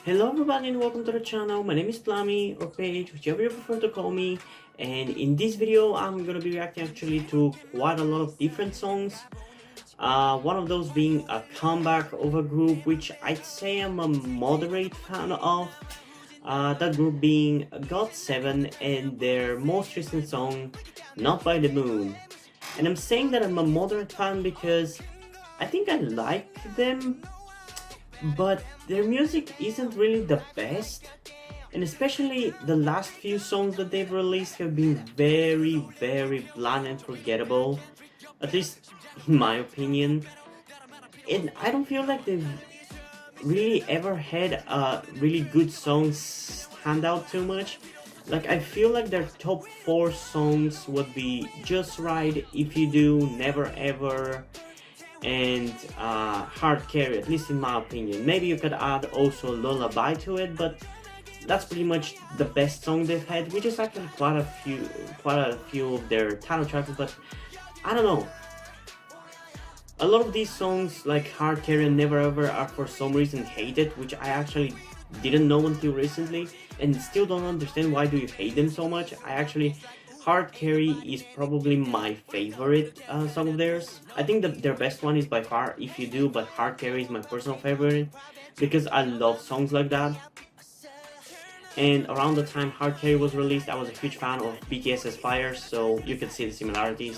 Hello everybody and welcome to the channel. My name is Plami or Paige, whichever you prefer to call me. And in this video I'm gonna be reacting actually to quite a lot of different songs. One of those being a comeback of a group which I'd say I'm a moderate fan of. That group being GOT7 and their most recent song, Not by the Moon. And I'm saying that I'm a moderate fan because I think I like them, but their music isn't really the best, and especially the last few songs that they've released have been very bland and forgettable, at least in my opinion. And I don't feel like they've really ever had a really good song stand out too much. Like, I feel like their top 4 songs would be Just Right, If You Do, Never Ever, and Hard Carry, at least in my opinion. Maybe you could add also Lullaby to it, but that's pretty much the best song they've had, which is actually quite a few of their title tracks. But I don't know, a lot of these songs like Hard Carry and Never Ever are for some reason hated, which I actually didn't know until recently, and still don't understand why do you hate them so much. Hard Carry is probably my favorite song of theirs. I think their best one is by far If You Do, but Hard Carry is my personal favorite because I love songs like that. And around the time Hard Carry was released, I was a huge fan of BTS's Fire, so you can see the similarities.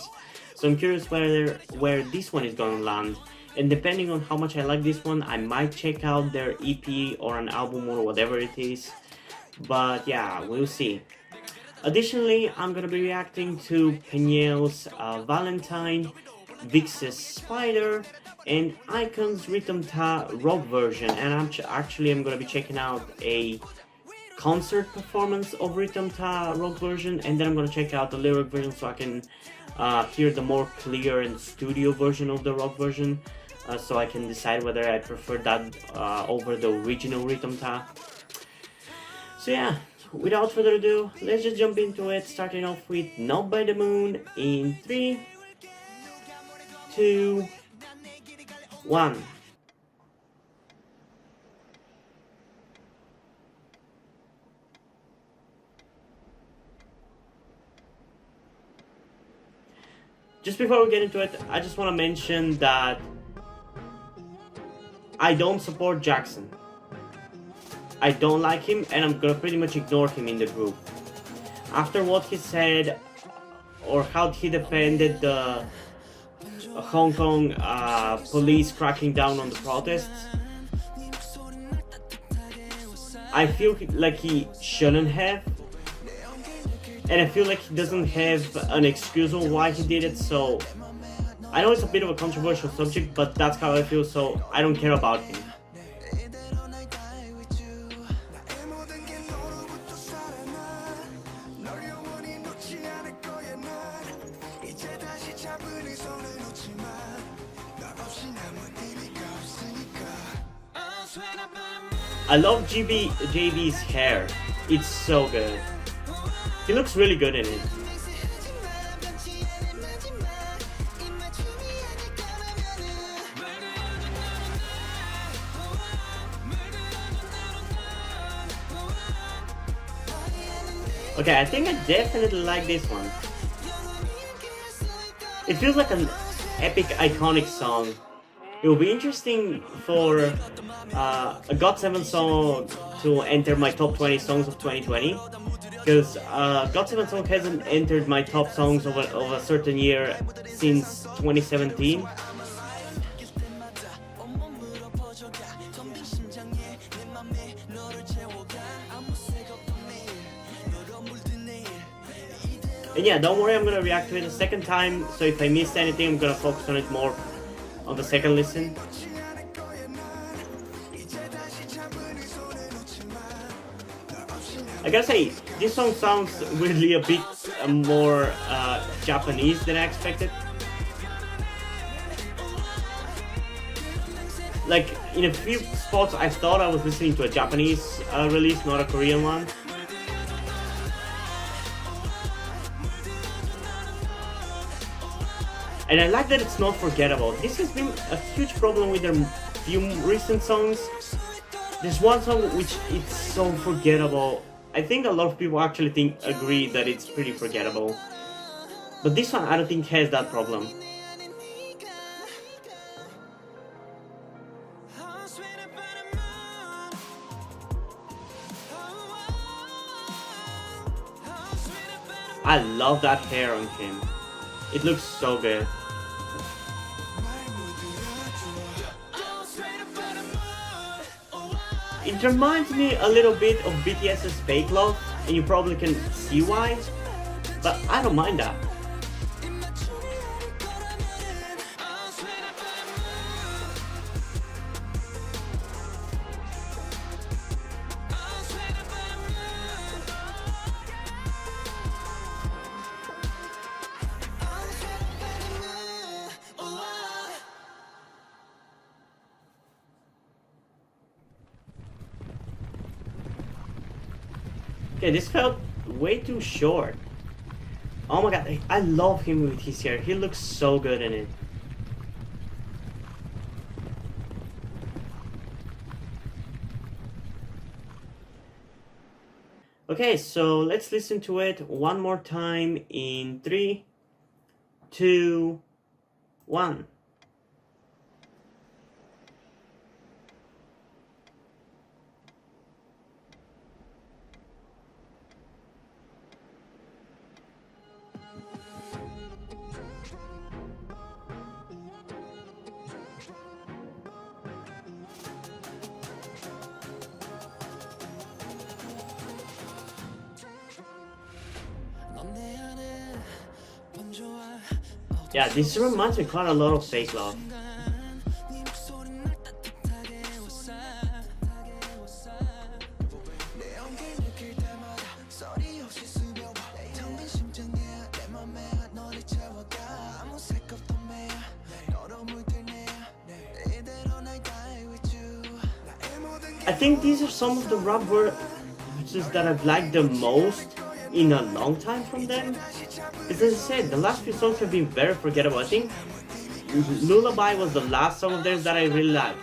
So I'm curious where this one is going to land. And depending on how much I like this one, I might check out their EP or an album or whatever it is. But yeah, we'll see. Additionally, I'm gonna be reacting to Peniel's Valentine, VIXX's Spider, and IKON's Rhythm rock version. And I'm gonna be checking out a concert performance of Rhythm rock version, and then I'm gonna check out the lyric version so I can hear the more clear and studio version of the rock version, so I can decide whether I prefer that over the original Rhythm. So yeah. Without further ado, let's just jump into it, starting off with Not by the Moon in 3, 2, 1. Just before we get into it, I just want to mention that I don't support Jackson. I don't like him, and I'm gonna pretty much ignore him in the group. After what he said, or how he defended the Hong Kong police cracking down on the protests, I feel like he shouldn't have. And I feel like he doesn't have an excuse on why he did it, so I know it's a bit of a controversial subject, but that's how I feel, so I don't care about him. I love JB's hair. It's so good. He looks really good in it. Okay, I think I definitely like this one. It feels like an epic, iconic song. It will be interesting for a GOT7 song to enter my top 20 songs of 2020, because GOT7 song hasn't entered my top songs of a certain year since 2017. And yeah, don't worry, I'm gonna react to it a second time, so if I missed anything, I'm gonna focus on it more on the second listen. I gotta say, this song sounds weirdly a bit more Japanese than I expected. Like, in a few spots I thought I was listening to a Japanese release, not a Korean one. And I like that it's not forgettable. This has been a huge problem with their few recent songs. There's one song which it's so forgettable. I think a lot of people actually agree that it's pretty forgettable. But this one I don't think has that problem. I love that hair on him. It looks so good. It reminds me a little bit of BTS's Fake Love, and you probably can see why, but I don't mind that. Okay, this felt way too short. Oh my god, I love him with his hair. He looks so good in it. Okay, so let's listen to it one more time in 3, 2, 1. Yeah, this reminds me quite a lot of Fake Love. I think these are some of the rap verses that I've liked the most in a long time from them. As I said, the last few songs have been very forgettable. I think Lullaby was the last song of theirs that I really liked.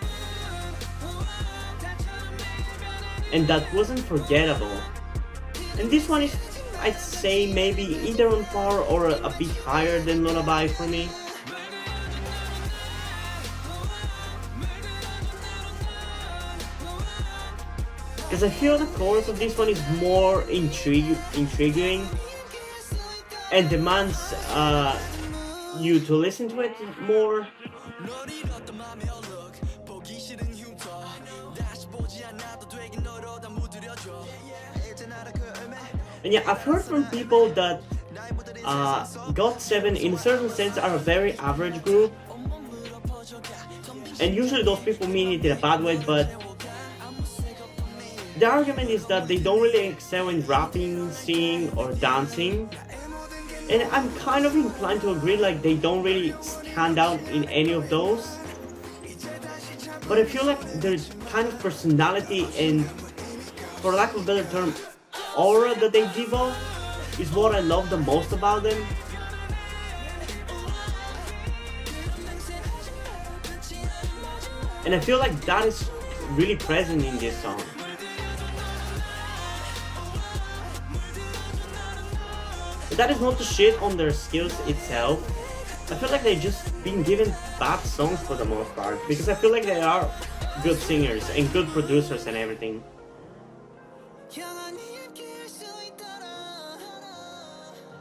And that wasn't forgettable. And this one is, I'd say, maybe either on par or a bit higher than Lullaby for me. Because I feel the chorus of this one is more intriguing and demands you to listen to it more. And yeah, I've heard from people that GOT7 in a certain sense are a very average group. And usually those people mean it in a bad way, but the argument is that they don't really excel in rapping, singing, or dancing. And I'm kind of inclined to agree, like they don't really stand out in any of those. But I feel like there's kind of personality and, for lack of a better term, aura that they give off is what I love the most about them. And I feel like that is really present in this song. That is not to shit on their skills itself. I feel like they've just been given bad songs for the most part, because I feel like they are good singers and good producers and everything.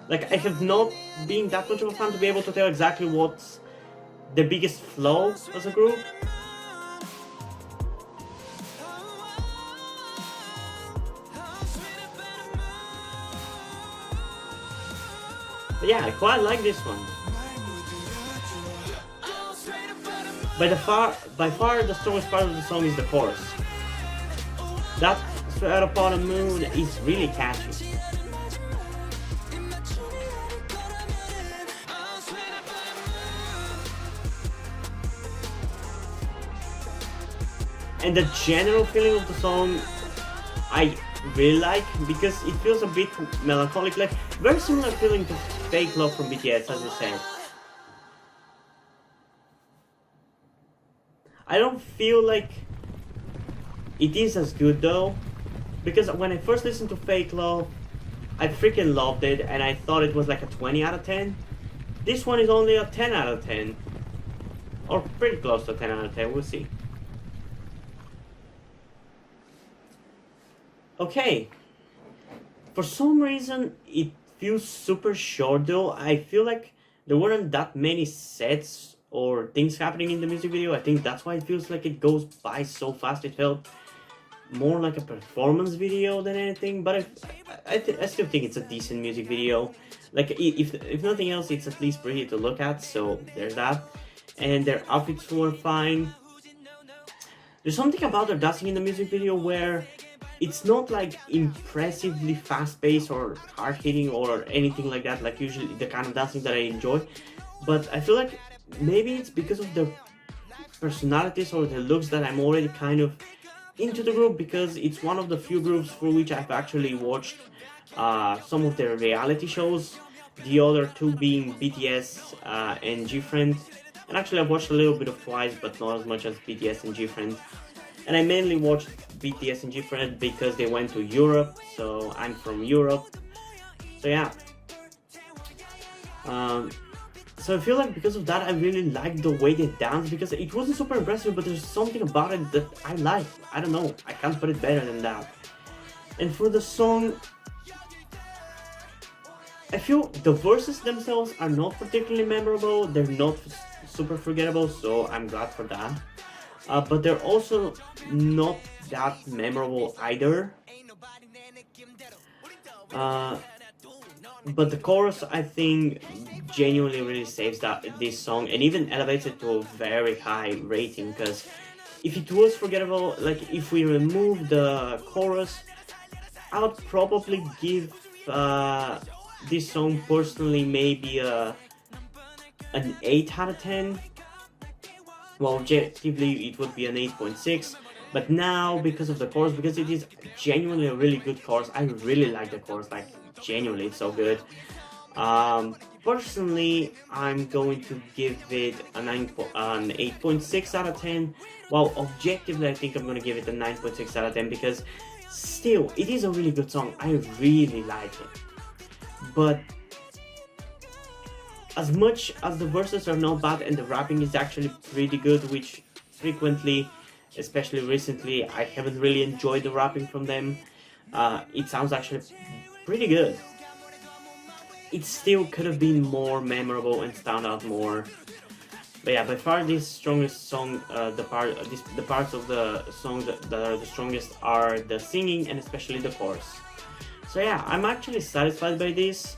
Like, I have not been that much of a fan to be able to tell exactly what's the biggest flaw as a group. But yeah, I quite like this one. By far the strongest part of the song is the chorus. That Sweat Upon a Moon is really catchy. And the general feeling of the song I really like, because it feels a bit melancholic, like very similar feeling to Fake Love from BTS, as I said. I don't feel like it is as good though, because when I first listened to Fake Love, I freaking loved it and I thought it was like a 20 out of 10. This one is only a 10 out of 10. Or pretty close to 10 out of 10, we'll see. Okay. For some reason, it feels super short though. I feel like there weren't that many sets or things happening in the music video. I think that's why it feels like it goes by so fast. It felt more like a performance video than anything, but I still think it's a decent music video. Like, if nothing else, it's at least pretty to look at, so there's that. And their outfits were fine. There's something about their dancing in the music video where it's not like impressively fast-paced or hard-hitting or anything like that, like usually the kind of dancing that I enjoy, but I feel like maybe it's because of the personalities or the looks that I'm already kind of into the group, because it's one of the few groups for which I've actually watched some of their reality shows, the other two being BTS and GFriend, and actually I've watched a little bit of Twice, but not as much as BTS and GFriend, and I mainly watched BTS and GFriend because they went to Europe, so I'm from Europe, so yeah. So I feel like because of that, I really liked the way they danced, because it wasn't super impressive, but there's something about it that I like. I don't know, I can't put it better than that. And for the song, I feel the verses themselves are not particularly memorable, they're not super forgettable, so I'm glad for that. But they're also not that memorable either. But the chorus, I think, genuinely really saves this song and even elevates it to a very high rating, because if it was forgettable, like if we remove the chorus, I would probably give this song personally maybe an 8 out of 10. Well, objectively it would be an 8.6, but now because of the chorus, because it is genuinely a really good chorus, I really like the chorus, like genuinely it's so good. Personally, I'm going to give it an 8.6 out of 10, while objectively I think I'm going to give it a 9.6 out of 10, because still, it is a really good song, I really like it. But as much as the verses are not bad and the rapping is actually pretty good, which frequently, especially recently, I haven't really enjoyed the rapping from them, it sounds actually pretty good. It still could have been more memorable and stand out more. But yeah, by far the strongest song, the parts of the song that are the strongest are the singing and especially the chorus. So yeah, I'm actually satisfied by this.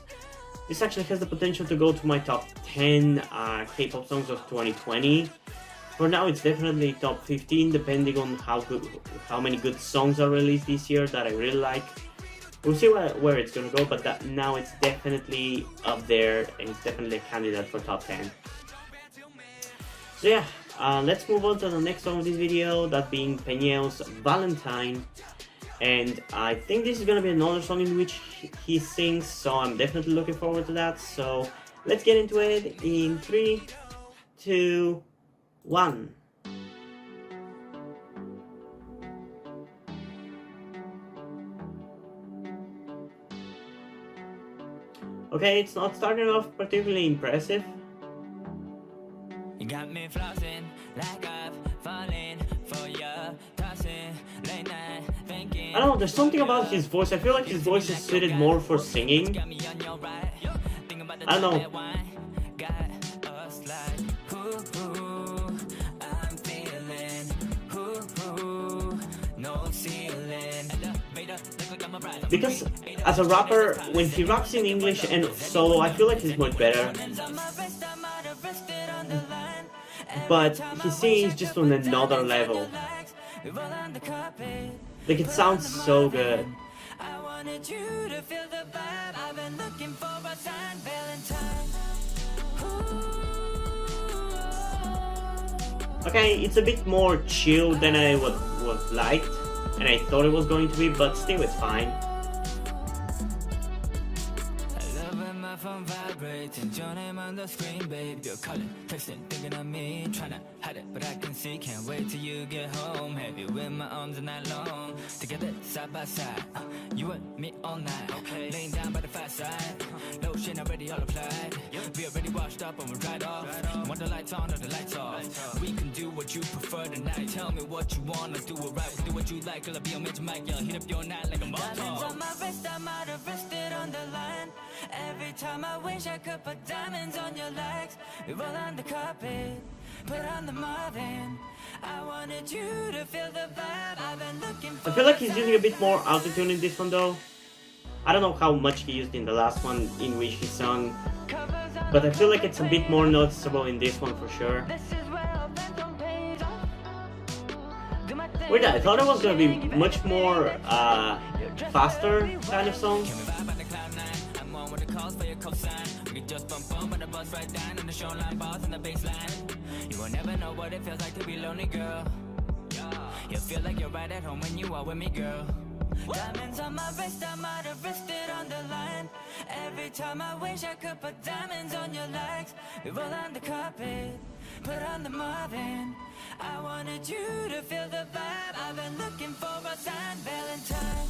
This actually has the potential to go to my top 10 K-pop songs of 2020. For now, it's definitely top 15, depending on how many good songs are released this year that I really like. We'll see where it's gonna go, but now it's definitely up there, and it's definitely a candidate for top 10. So yeah, let's move on to the next song of this video, that being Peniel's Valentine. And I think this is gonna be another song in which he sings, so I'm definitely looking forward to that. So let's get into it in 3, 2, 1. Okay, it's not starting off particularly impressive. You got me flossing like I've fallen for you, tossing late night thinking. I don't know, there's something about his voice. I feel like his voice is suited more for singing. I don't know. Because as a rapper, when he raps in English and solo, I feel like he's much better. But his singing is just on another level. Like, it sounds so good. Okay, it's a bit more chill than I would liked, and I thought it was going to be, but still it's fine. you're calling, texting, thinking of me, trying to hide it, but I can see. Can't wait till you get home. Have you in my arms all night long? Together, side by side, you and me all night. Okay. Laying down by the fireside, lotion already all applied. We already washed up and we're right off. You want the lights on or the lights off? We can do what you prefer tonight. Tell me what you want, I'll do it right. We'll do what you like, girl, I'll be on Magic Mike. I'll hit up your night like a motor. Diamonds on my wrist, I might have wristed on the line. Every time I wish I could put diamonds on your legs. We roll on the carpet, put on the Marvin. I wanted you to feel the vibe. I've been looking for. I feel like he's using a bit more autotune in this one though. I don't know how much he used in the last one in which he sung, but I feel like it's a bit more noticeable in this one for sure. Weird, I thought it was gonna be much more faster kind of song. You will never know what it feels like to be lonely, girl. You feel like you're right at home when you are with me, girl. Diamonds on my wrist, I might have wristed on the line. Every time I wish I could put diamonds on your legs. We roll on the carpet, put on the Marvin. I wanted you to feel the vibe. I've been looking for a sign, Valentine.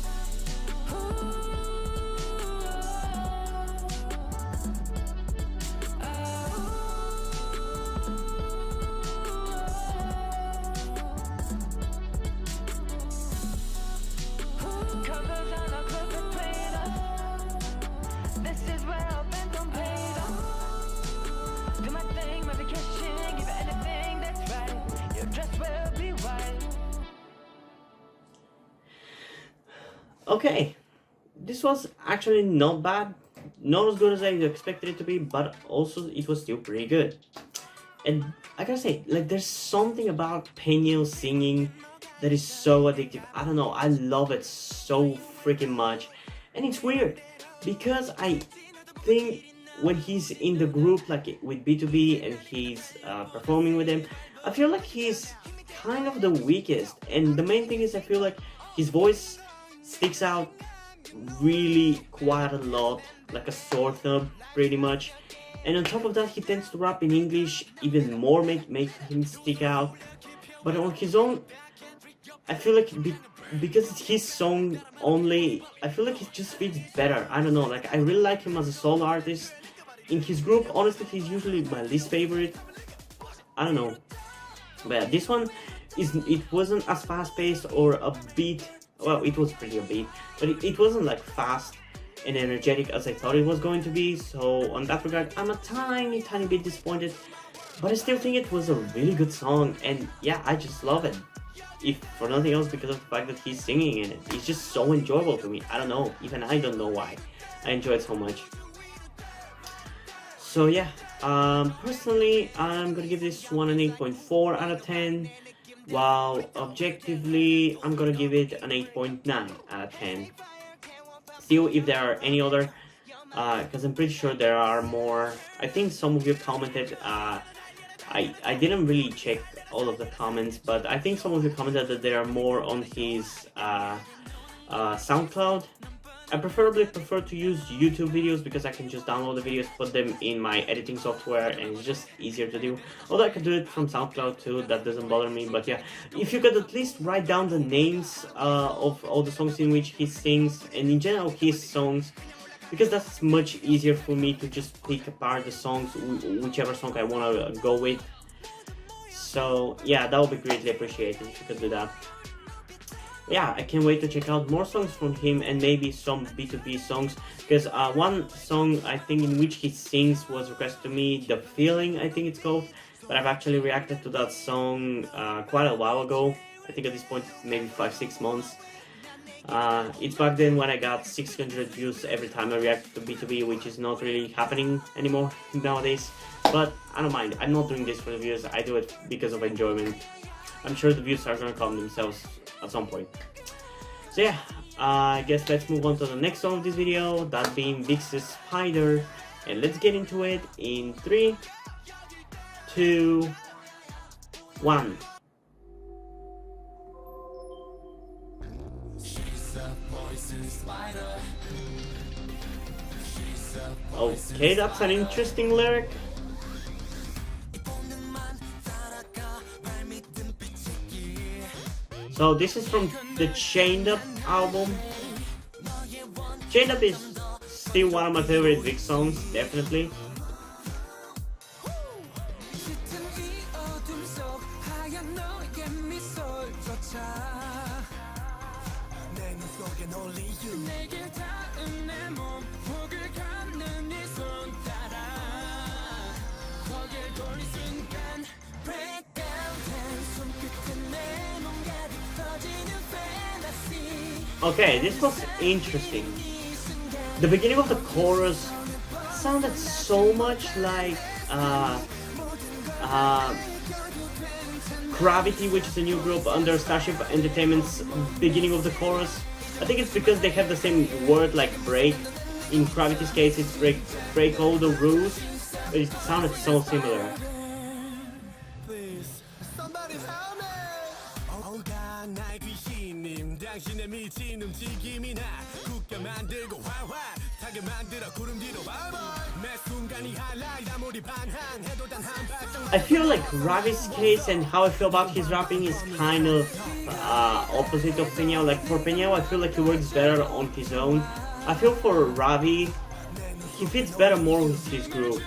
Okay, this was actually not bad, not as good as I expected it to be, but also it was still pretty good. And I gotta say, like, there's something about Peniel singing that is so addictive. I don't know, I love it so freaking much. And it's weird, because I think when he's in the group, like with B2B, and he's performing with them, I feel like he's kind of the weakest. And the main thing is, I feel like his voice sticks out really quite a lot, like a sore thumb pretty much. And on top of that, he tends to rap in English even more, make him stick out. But on his own, I feel like because it's his song only, I feel like it just fits better. I don't know, like I really like him as a solo artist. In his group, honestly, he's usually my least favorite. I don't know. But yeah, this one, it wasn't as fast-paced or upbeat. Well, it was pretty upbeat, but it wasn't like fast and energetic as I thought it was going to be. So on that regard, I'm a tiny bit disappointed, but I still think it was a really good song. And yeah, I just love it, if for nothing else because of the fact that he's singing in it. It's just so enjoyable to me. I don't know, even I don't know why I enjoy it so much. So yeah, personally, I'm gonna give this one an 8.4 out of 10. While objectively, I'm gonna give it an 8.9 out of 10. Still, if there are any other, because I'm pretty sure there are more. I think some of you commented, I didn't really check all of the comments, but I think some of you commented that there are more on his SoundCloud. I prefer to use YouTube videos because I can just download the videos, put them in my editing software, and it's just easier to do. Although I can do it from SoundCloud too, that doesn't bother me. But yeah, if you could at least write down the names of all the songs in which he sings, and in general his songs, because that's much easier for me to just pick apart the songs, whichever song I want to go with. So yeah, that would be greatly appreciated if you could do that. Yeah, I can't wait to check out more songs from him, and maybe some B2B songs, because one song I think in which he sings was requested to me, The Feeling I think it's called, but I've actually reacted to that song quite a while ago. I think at this point maybe 5-6 months. It's back then when I got 600 views every time I reacted to B2B, which is not really happening anymore nowadays, but I don't mind. I'm not doing this for the views, I do it because of enjoyment. I'm sure the views are gonna come themselves at some point. So yeah, I guess let's move on to the next song of this video, that being VIXX's Spider, and let's get into it in 3, 2, 1. Okay, that's an interesting lyric. So this is from the Chained Up album. Chained Up is still one of my favorite VIXX songs, definitely. Okay, this was interesting. The beginning of the chorus sounded so much like Gravity, which is a new group under Starship Entertainment's beginning of the chorus. I think it's because they have the same word like break. In Gravity's case, it's break all the rules, but it sounded so similar. I feel like Ravi's case and how I feel about his rapping is kind of opposite of Peniel. Like for Peniel, I feel like he works better on his own. I feel for Ravi, he fits better more with his group.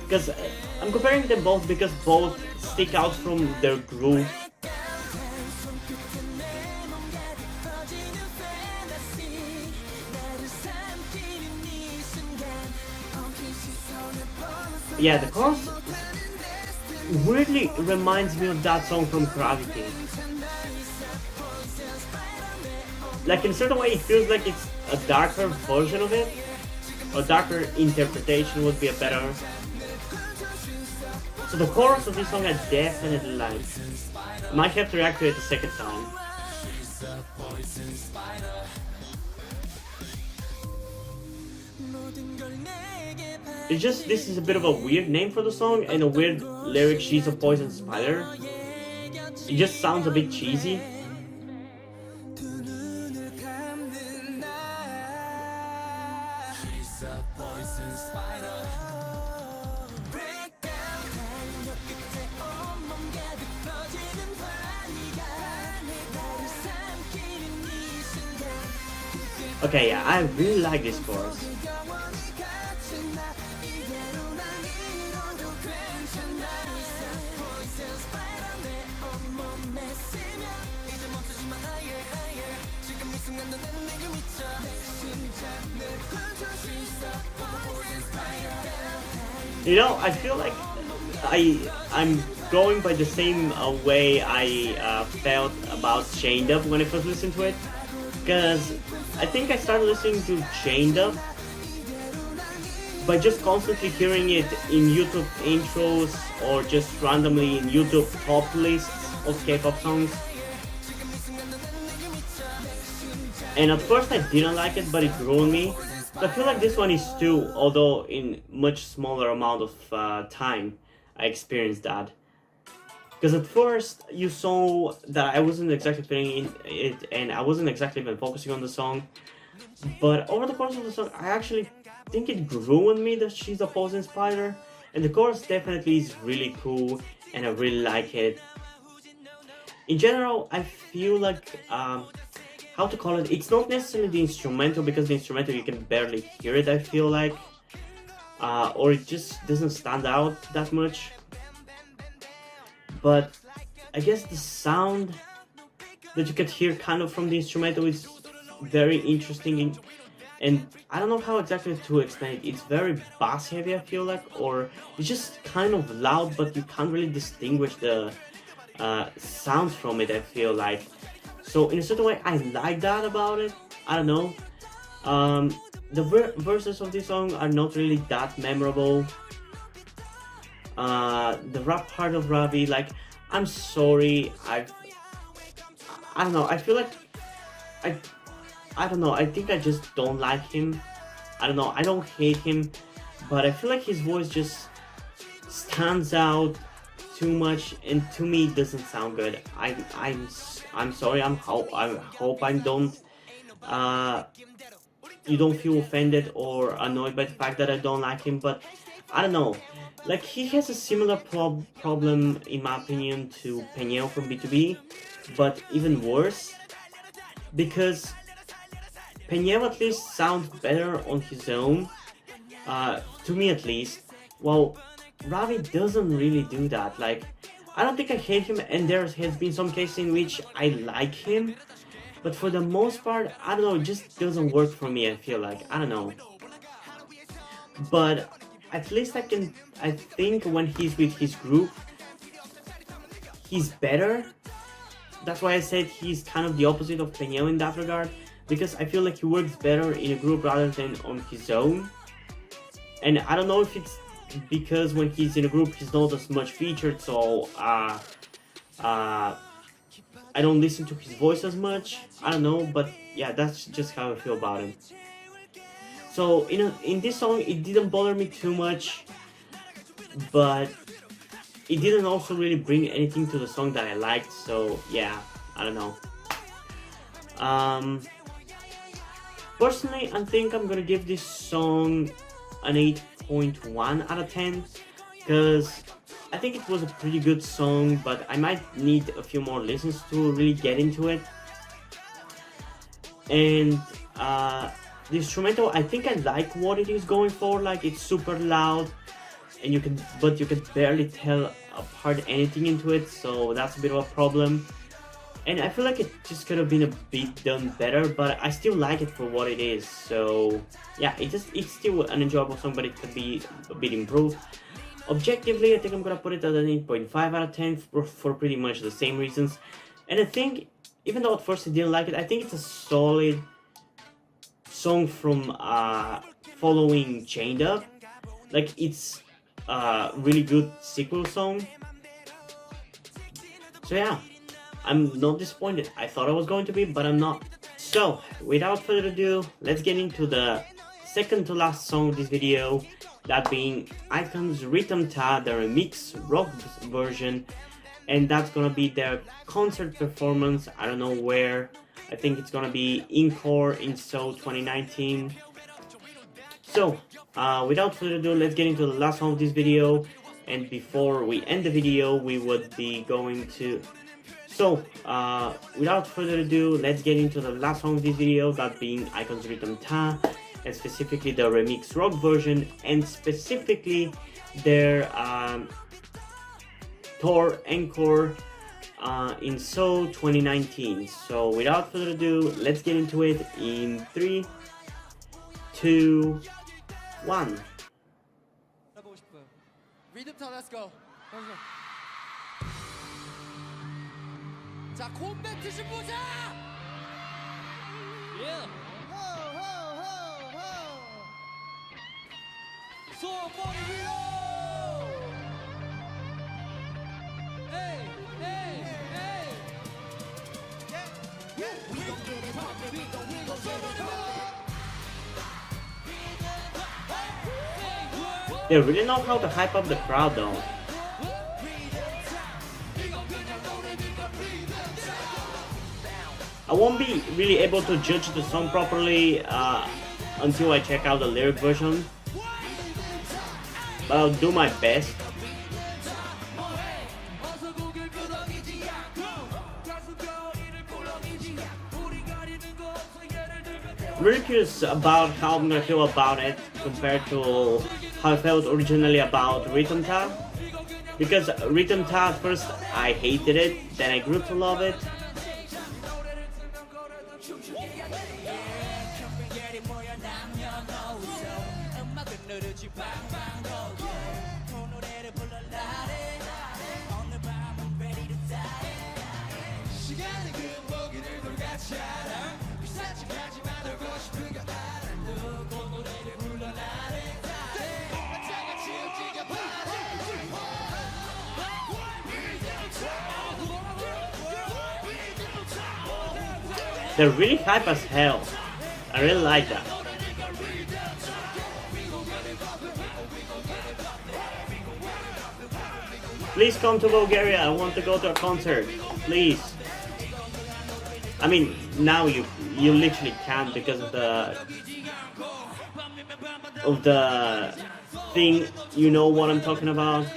Because I'm comparing them both because both stick out from their group. Yeah, the chorus weirdly reminds me of that song from Gravity. Like in a certain way, it feels like it's a darker version of it. A darker interpretation would be a better. So the chorus of this song I definitely like. Might have to react to it a second time. It's just, this is a bit of a weird name for the song and a weird lyric, she's a poison spider. It just sounds a bit cheesy. Okay, yeah, I really like this chorus. You know, I feel like I'm going by the same way I felt about Chained Up when I first listened to it, because I think I started listening to Chained Up by just constantly hearing it in YouTube intros or just randomly in YouTube top lists of K-pop songs. And at first I didn't like it, but it grew on me. I feel like this one is too, although in much smaller amount of time I experienced that. Because at first you saw that I wasn't exactly feeling it and I wasn't exactly even focusing on the song. But over the course of the song, I actually think it grew on me that she's a poison spider. And the chorus definitely is really cool and I really like it. In general, I feel like, how to call it, it's not necessarily the instrumental, because the instrumental you can barely hear it, I feel like. Or it just doesn't stand out that much. But I guess the sound that you could hear kind of from the instrumental is very interesting, and I don't know how exactly to explain it. It's very bass heavy, I feel like, or it's just kind of loud, but you can't really distinguish the sounds from it, I feel like. So in a certain way, I like that about it. I don't know. The verses of this song are not really that memorable. The rap part of Ravi, like, I'm sorry, I don't know, I feel like I don't know, I think I just don't like him. I don't know, I don't hate him, but I feel like his voice just stands out too much, and to me it doesn't sound good. I'm sorry, I hope I don't you don't feel offended or annoyed by the fact that I don't like him, but I don't know. Like, he has a similar problem, in my opinion, to Peniel from B2B, but even worse, because Peniel at least sounds better on his own, to me at least, while Ravi doesn't really do that. Like, I don't think I hate him, and there has been some cases in which I like him, but for the most part, I don't know, it just doesn't work for me, I feel like. I don't know. But at least I think when he's with his group, he's better. That's why I said he's kind of the opposite of Peniel in that regard, because I feel like he works better in a group rather than on his own. And I don't know if it's because when he's in a group he's not as much featured, so I don't listen to his voice as much. I don't know, but yeah, that's just how I feel about him. So in this song, it didn't bother me too much, but it didn't also really bring anything to the song that I liked. So yeah, I don't know. Personally, I think I'm gonna give this song an 8.1 out of 10, because I think it was a pretty good song, but I might need a few more listens to really get into it. And the instrumental, I think I like what it is going for. Like, it's super loud, and you can barely tell apart anything into it, so that's a bit of a problem. And I feel like it just could have been a bit done better, but I still like it for what it is. So yeah, it's still an enjoyable song, but it could be a bit improved. Objectively, I think I'm gonna put it at an 8.5 out of 10 for pretty much the same reasons. And I think, even though at first I didn't like it, I think it's a solid song from following Chained Up. Like, it's a really good sequel song. So yeah, I'm not disappointed. I thought I was going to be, but I'm not. So, without further ado, let's get into the second to last song of this video, that being IKON's Rhythm Ta, the remix rock version, and that's gonna be their concert performance. I don't know where. I think it's gonna be IKON in Seoul 2019. So, without further ado, let's get into the last song of this video. And before we end the video, we would be going to... So, without further ado, let's get into the last song of this video, that being IKON's Rhythm Ta, and specifically the remix rock version, and specifically their tour encore in Seoul 2019. So without further ado, let's get into it in 3, 2, 1. Rhythm time, let's go. 자, 콤배트 신부자! Yeah. Ho, ho, ho, ho. Somebody reload! Hey, hey, hey. Yeah. We gon' get it poppin', we gon' get it poppin'. They really know how to hype up the crowd though. I won't be really able to judge the song properly until I check out the lyric version, but I'll do my best. I'm really curious about how I'm gonna feel about it compared to how I felt originally about Rhythm Ta, because Rhythm Ta at first I hated it, then I grew to love it. They're really hype as hell. I really like that. Please come to Bulgaria. I want to go to a concert. Please. I mean, now you literally can't because of the think you know what I'm talking about.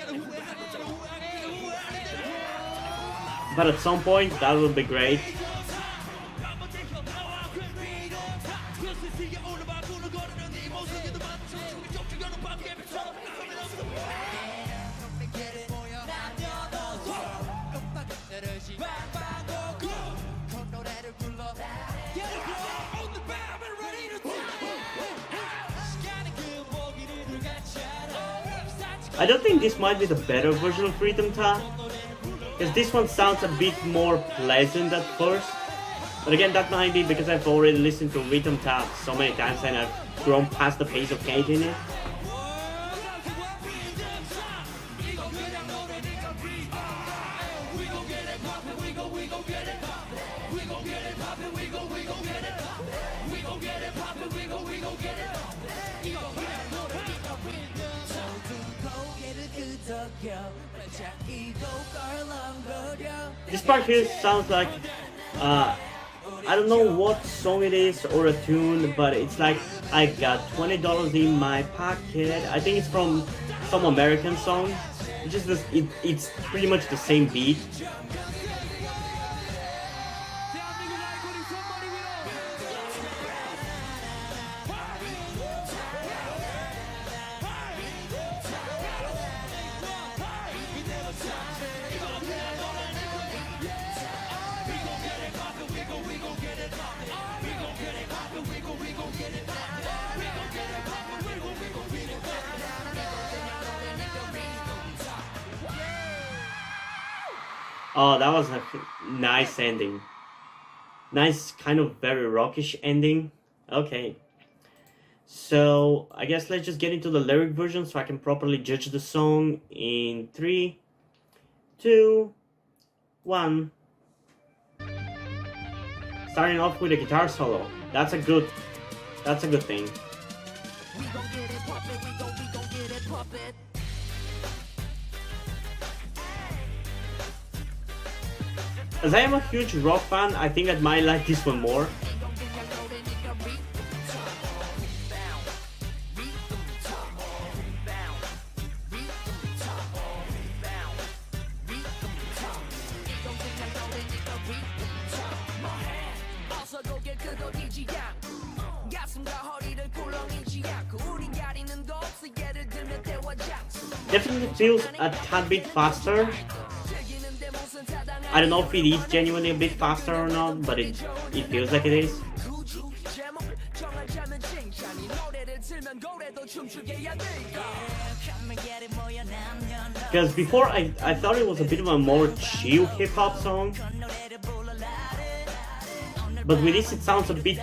But at some point, that would be great. I don't think this might be the better version of Rhythm Ta, because this one sounds a bit more pleasant at first. But again, that might be because I've already listened to Rhythm Ta so many times and I've grown past the pace of Kate in it. This part here sounds like, I don't know what song it is or a tune, but it's like, I got $20 in my pocket. I think it's from some American song. It's just this, it's pretty much the same beat. Oh, that was a nice ending. Nice, kind of very rockish ending. Okay. So, I guess let's just get into the lyric version so I can properly judge the song in 3, 2, 1. Starting off with a guitar solo. That's a good thing. We gon' get it poppin', we gon' get it poppin'. As I am a huge rock fan, I think I might like this one more. Definitely feels a tad bit faster. I don't know if it is genuinely a bit faster or not, but it feels like it is. Because before I thought it was a bit of a more chill hip-hop song, but with this it sounds a bit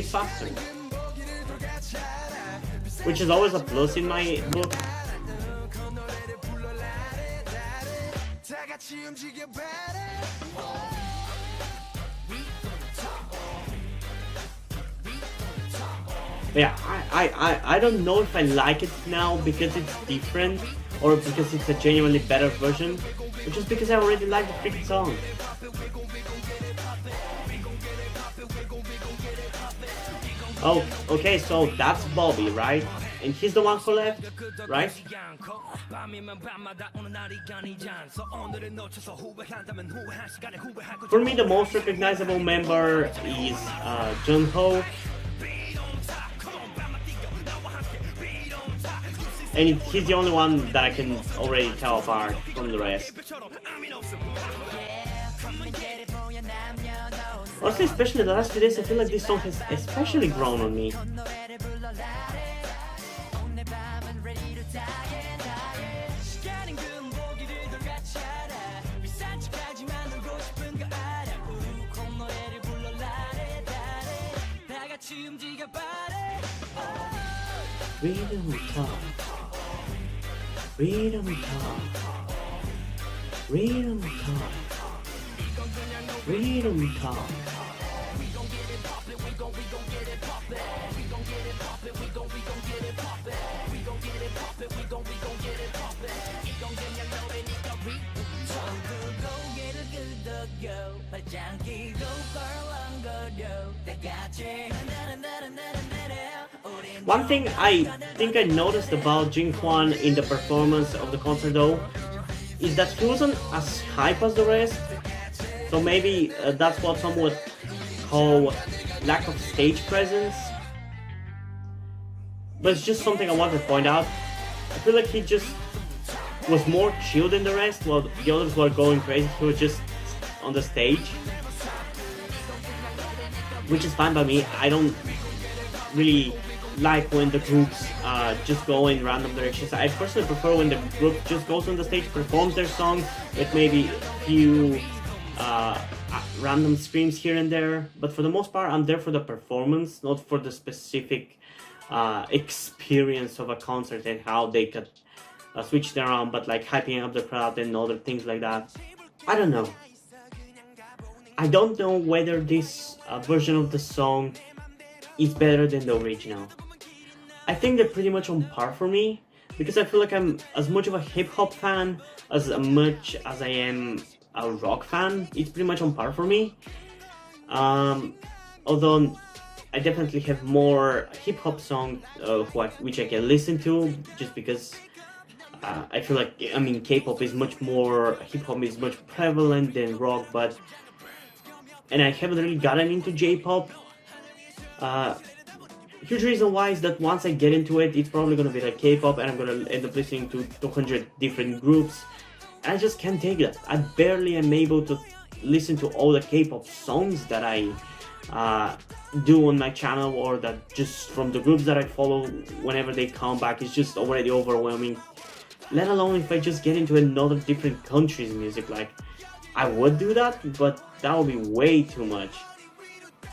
faster, which is always a plus in my book. Yeah, I don't know if I like it now because it's different or because it's a genuinely better version, or just because I already like the freaking song. Oh, okay, so that's Bobby, right? And he's the one who left, right? For me, the most recognizable member is Jungho. And he's the only one that I can already tell apart from the rest. Honestly, especially the last few days, I feel like this song has especially grown on me. Rhythm talk. Rhythm talk. Rhythm talk. Rhythm talk. One thing I think I noticed about Jin-Hwan in the performance of the concert though is that he wasn't as hype as the rest. So maybe that's what some would call lack of stage presence. But it's just something I wanted to point out. I feel like he just was more chill than the rest, while the others were going crazy. He was just on the stage, which is fine by me. I don't really like when the groups just go in random directions. I personally prefer when the group just goes on the stage, performs their song with maybe a few random screams here and there. But for the most part, I'm there for the performance, not for the specific experience of a concert and how they could switch it around, but like hyping up the crowd and other things like that. I don't know. I don't know whether this version of the song is better than the original. I think they're pretty much on par for me, because I feel like I'm as much of a hip-hop fan as much as I am a rock fan. It's pretty much on par for me. Although I definitely have more hip-hop songs which I can listen to, just because I feel like, I mean, K-pop is much more, hip-hop is much prevalent than rock, and I haven't really gotten into J-pop. Huge reason why is that once I get into it, it's probably gonna be like K-pop, and I'm gonna end up listening to 200 different groups, and I just can't take that. I barely am able to listen to all the K-pop songs that I do on my channel, or that just from the groups that I follow whenever they come back. It's just already overwhelming, let alone if I just get into another different country's music. Like, I would do that, but that would be way too much.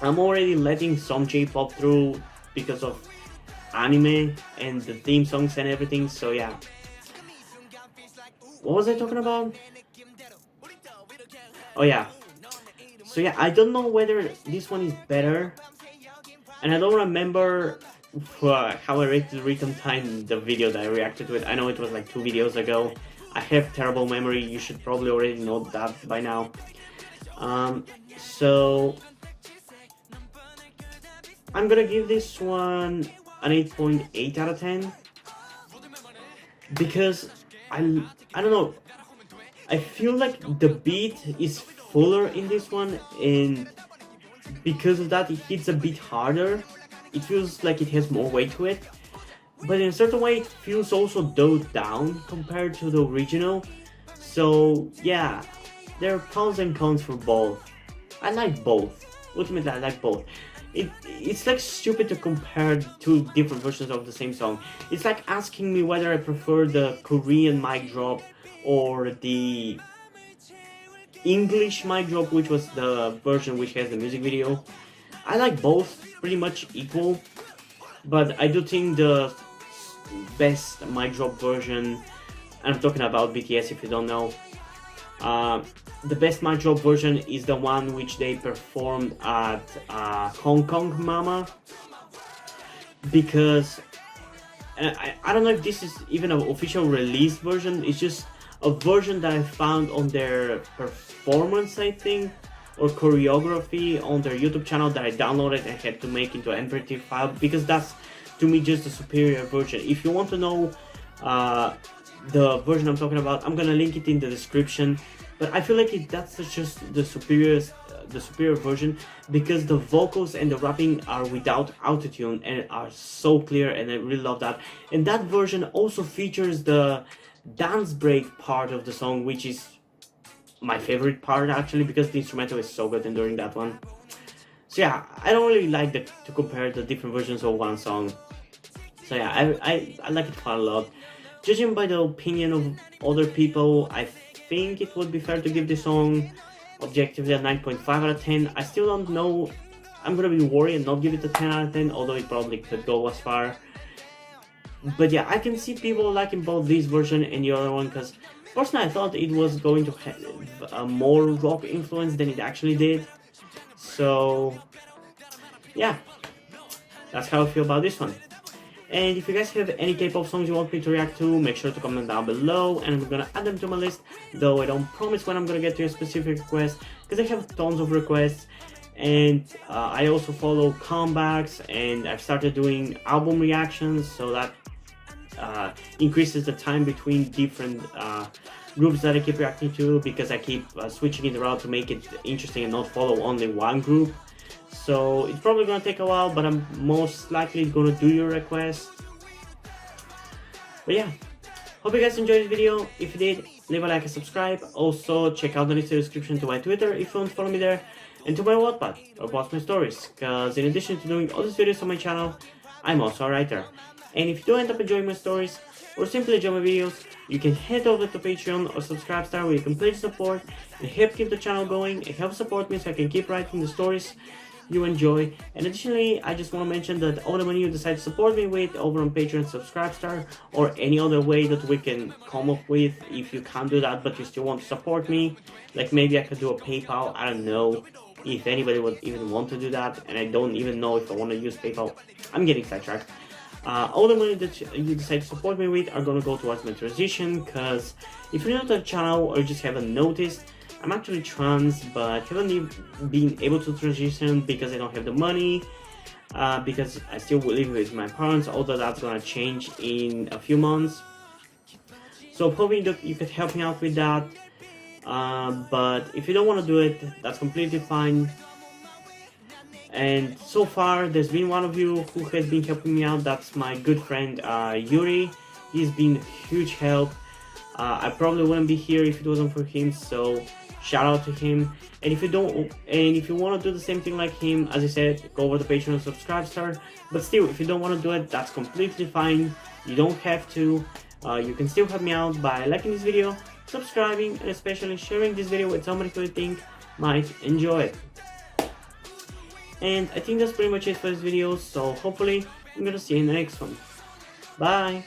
I'm already letting some J-pop through because of anime and the theme songs and everything, so yeah. What was I talking about? Oh yeah. So yeah, I don't know whether this one is better, and I don't remember how I rated Rhythm Time, the video that I reacted to it. I know it was like 2 videos ago. I have terrible memory, you should probably already know that by now. So I'm gonna give this one an 8.8 out of 10, because I don't know, I feel like the beat is fuller in this one, and because of that it hits a bit harder. It feels like it has more weight to it, but in a certain way it feels also dulled down compared to the original. So yeah, there are pros and cons for both. I like both. Ultimately, I like both. It's like stupid to compare 2 different versions of the same song. It's like asking me whether I prefer the Korean mic drop or the English mic drop, which was the version which has the music video. I like both pretty much equal, but I do think the best mic drop version, and I'm talking about BTS if you don't know, the best mic drop version is the one which they performed at Hong Kong Mama, because I don't know if this is even an official release version. It's just a version that I found on their performance, I think, or choreography on their YouTube channel, that I downloaded and had to make into an MP3 file, because that's to me just the superior version. If you want to know the version I'm talking about, I'm gonna link it in the description. But I feel like that's just the superior version, because the vocals and the rapping are without autotune and are so clear, and I really love that. And that version also features the dance break part of the song, which is my favorite part actually, because the instrumental is so good during that one. So yeah, I don't really like to compare the different versions of one song. So yeah, I like it quite a lot. Judging by the opinion of other people, I think it would be fair to give this song objectively a 9.5 out of 10. I still don't know. I'm gonna be worried and not give it a 10 out of 10, although it probably could go as far. But yeah, I can see people liking both this version and the other one, because personally I thought it was going to have a more rock influence than it actually did. So yeah, that's how I feel about this one. And if you guys have any K-pop songs you want me to react to, make sure to comment down below, and I'm gonna add them to my list, though I don't promise when I'm gonna get to a specific request, because I have tons of requests. And I also follow comebacks, and I've started doing album reactions, so that increases the time between different groups that I keep reacting to, because I keep switching it around to make it interesting and not follow only one group. So it's probably gonna take a while, but I'm most likely gonna do your request. But yeah, hope you guys enjoyed this video. If you did, leave a like and subscribe. Also, check out the link in the description to my Twitter if you want to follow me there, and to my Wattpad or post my stories, because in addition to doing all these videos on my channel, I'm also a writer. And if you do end up enjoying my stories, or simply enjoy my videos, you can head over to Patreon or Subscribestar, where you can pledge support and help keep the channel going and help support me so I can keep writing the stories you enjoy. And additionally, I just want to mention that all the money you decide to support me with over on Patreon, Subscribestar, or any other way that we can come up with, if you can't do that but you still want to support me, like maybe I could do a PayPal. I don't know if anybody would even want to do that, and I don't even know if I want to use PayPal. I'm getting sidetracked. All the money that you decide to support me with are gonna go towards my transition, because if you're new to the channel or you just haven't noticed, I'm actually trans, but haven't been able to transition because I don't have the money, because I still live with my parents, although that's gonna change in a few months. So hoping that you could help me out with that, but if you don't want to do it, that's completely fine. And so far, there's been one of you who has been helping me out. That's my good friend Yuri. He's been a huge help. I probably wouldn't be here if it wasn't for him, so shout out to him. And if you want to do the same thing like him, as I said, go over to Patreon and Subscribestar. But still, if you don't want to do it, that's completely fine. You don't have to. You can still help me out by liking this video, subscribing, and especially sharing this video with somebody who you think might enjoy it. And I think that's pretty much it for this video, so hopefully I'm gonna see you in the next one. Bye!